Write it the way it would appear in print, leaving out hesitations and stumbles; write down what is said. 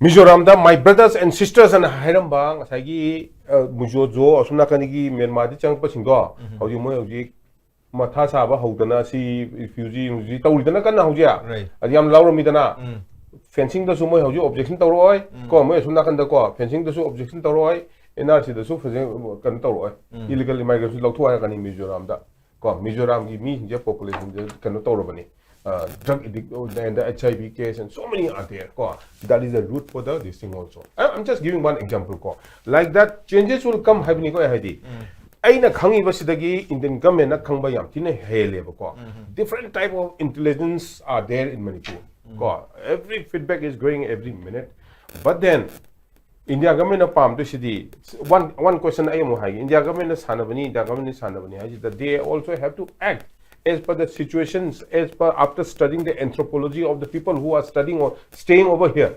Mizoram da my brothers and sisters and Hairamba Sagi Mujojo Osunakanigi Myanmar Chang Pasingo how you mo Matha Saba Hodana si refugee Taudana Kana Hoja Adiam Laura Midana fencing the Sumo Hoju objection to Roy come Sunakan the core fencing the objection to Roy NRC the Sufa Kantoroi illegal immigrants Lotua and Mizoram da Mizoram give me the population Kanotorabani. Drug addict and the HIV case and so many are there. That is the root for this thing also. I'm just giving one example. Like that, changes will come happening. Aina Kangi Vasidagi Indian government Kangbayam Tina Halebo. Different type of intelligence are there in Manipur. Every feedback is growing every minute. But then India government of Palm to City. One question I am high. India government is Hanabani, India government is Hanabani, that they also have to act as per the situations, as per after studying the anthropology of the people who are studying or staying over here.